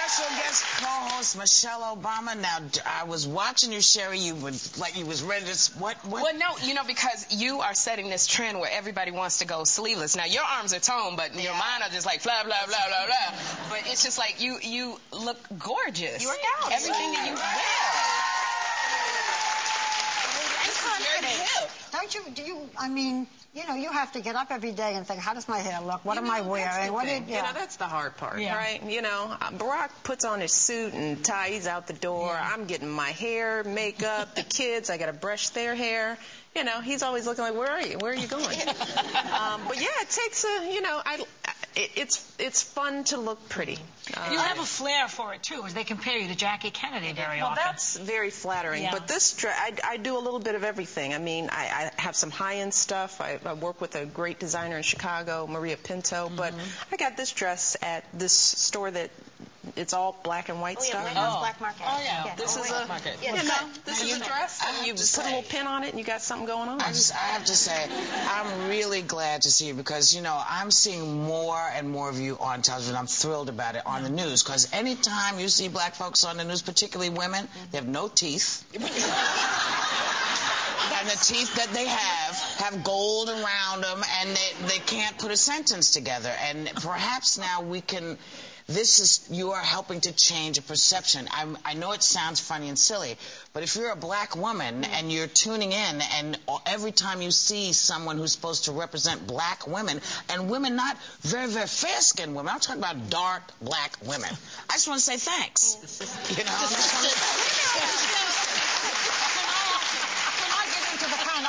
special guest co-host Michelle Obama. Now, I was watching you, Sherry. You was ready to what? Well, no, because you are setting this trend where everybody wants to go sleeveless. Now, your arms are toned, but your mind are just like blah blah blah blah blah. But it's just like you look gorgeous. You work out. Everything that you wear. Don't you? Do you? I mean, you have to get up every day and think, how does my hair look? What am I wearing? That's the hard part, right? Barack puts on his suit and tie. He's out the door. I'm getting my hair, makeup, the kids. I got to brush their hair. He's always looking like, where are you? Where are you going? But yeah, it takes it's fun to look pretty. You have a flair for it too, as they compare you to Jackie Kennedy very often. Well, that's very flattering. Yeah. But this dress, I do a little bit of everything. I mean, I have some high-end stuff. I work with a great designer in Chicago, Maria Pinto. But I got this dress at this store that it's all black and white stuff. Black market. Oh yeah. This is a this is a dress. And you put a little pin on it, and you got something going on. I have to say, I'm really glad to see you because I'm seeing more and more of you on television. I'm thrilled about it on the news because anytime you see black folks on the news, particularly women, they have no teeth. And the teeth that they have gold around them, and they can't put a sentence together. And perhaps now we can. You are helping to change a perception. I know it sounds funny and silly, but if you're a black woman and you're tuning in, and every time you see someone who's supposed to represent black women, and women, not very, very fair-skinned women, I'm talking about dark black women, I just want to say thanks.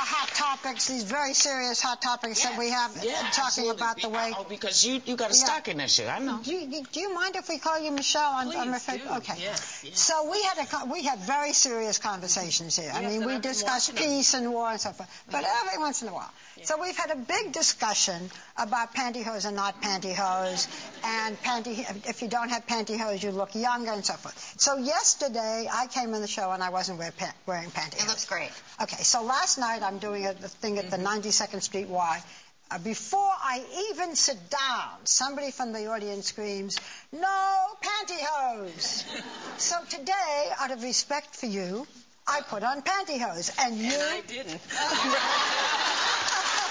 Hot topics, these very serious hot topics that we have talking about the way. Oh, because you got a stocking issue, I know. Do you mind if we call you Michelle? I'm afraid. Okay. Yes. So we had very serious conversations here. I mean, we discussed peace and war and so forth, but every once in a while. So we've had a big discussion about pantyhose and not pantyhose, and if you don't have pantyhose, you look younger and so forth. So yesterday, I came in the show and I wasn't wearing pantyhose. It looks great. Okay, so last night I'm doing the thing at the 92nd Street Y. Before I even sit down, somebody from the audience screams, "No pantyhose!" So today, out of respect for you, I put on pantyhose, and you... And I didn't.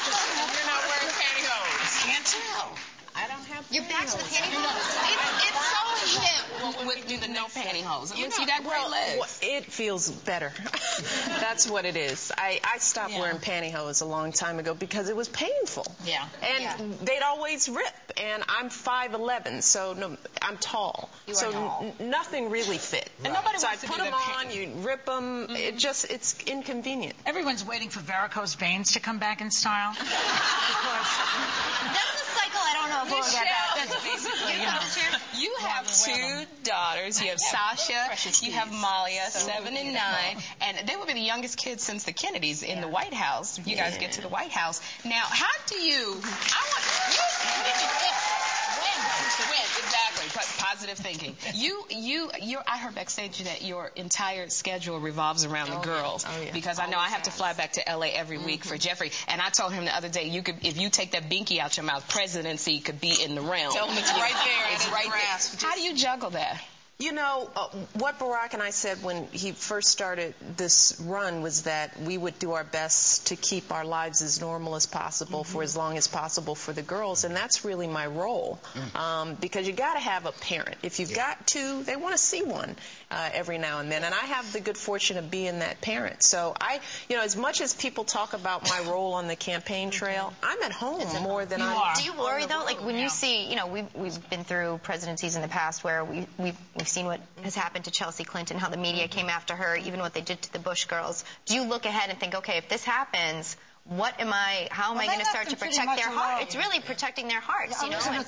You're not wearing pantyhose. Can't tell. I don't have pantyhose. You're back to the pantyhose? It's so hip. With the no pantyhose. You got great legs. It feels better. That's what it is. I stopped wearing pantyhose a long time ago because it was painful. Yeah. And they'd always rip. And I'm 5'11", so I'm tall. Nothing really fit. And nobody so I wants to put do them on, you rip them. It's inconvenient. Everyone's waiting for varicose veins to come back in style. That's a cycle I don't know if we'll get back. That's basically, You have two daughters. You have Sasha, you have Malia, 7 and 9, and they will be the youngest kids since the Kennedys in the White House. If you guys get to the White House. Now, how do you... Win, exactly. Positive thinking. I heard backstage that your entire schedule revolves around the girls. Because I know I have to fly back to L.A. every week for Jeffrey. And I told him the other day, if you take that binky out your mouth, presidency could be in the realm. Tell him it's right there. It's right there. How do you juggle that? What Barack and I said when he first started this run was that we would do our best to keep our lives as normal as possible for as long as possible for the girls, and that's really my role. Because you got to have a parent. If you've got two, they want to see one every now and then, and I have the good fortune of being that parent. So as much as people talk about my role on the campaign trail, I'm at home more than I'm. Do you worry though, like when you see, we've been through presidencies in the past where we've seen what has happened to Chelsea Clinton, how the media came after her, even what they did to the Bush girls. Do you look ahead and think, okay, if this happens, how am I going to start to protect their heart? It's really protecting their hearts,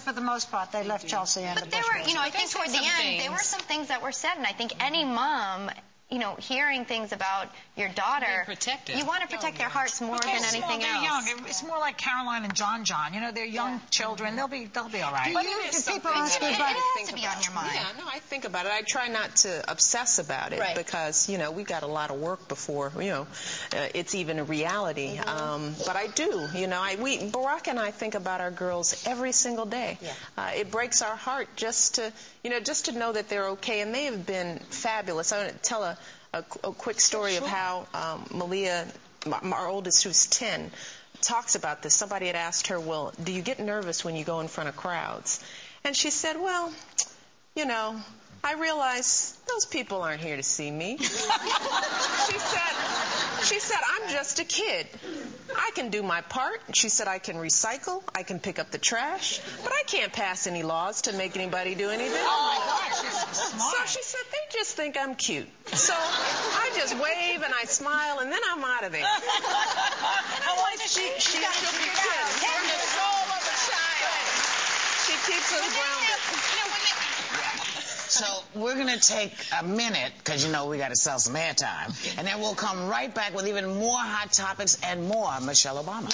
For the most part, they left Chelsea and But there were, I think toward the end, there were some things that were said, and I think any mom, you know, hearing things about your daughter, you want to protect their hearts more than anything else. They're young. It's more like Caroline and John. You know, they're young children. They'll be all right. But it is people ask you about it has to be on your mind. Yeah, no, I think about it. I try not to obsess about it because, you know, we got a lot of work before, you know, it's even a reality. But I do, you know, Barack and I think about our girls every single day. It breaks our heart just to know that they're okay, and they have been fabulous. I want to tell a quick story of how Malia, our oldest, who's 10, talks about this. Somebody had asked her, well, do you get nervous when you go in front of crowds? And she said, well, you know, I realize those people aren't here to see me. She said, I'm just a kid. I can do my part. She said, I can recycle, I can pick up the trash, but I can't pass any laws to make anybody do anything. Oh, my gosh, she's smart. So she said, they just think I'm cute. So I just wave and I smile, and then I'm out of there. She'll be kidding. She keeps us grounded. So we're going to take a minute, because you know we got to sell some airtime, and then we'll come right back with even more hot topics and more Michelle Obama.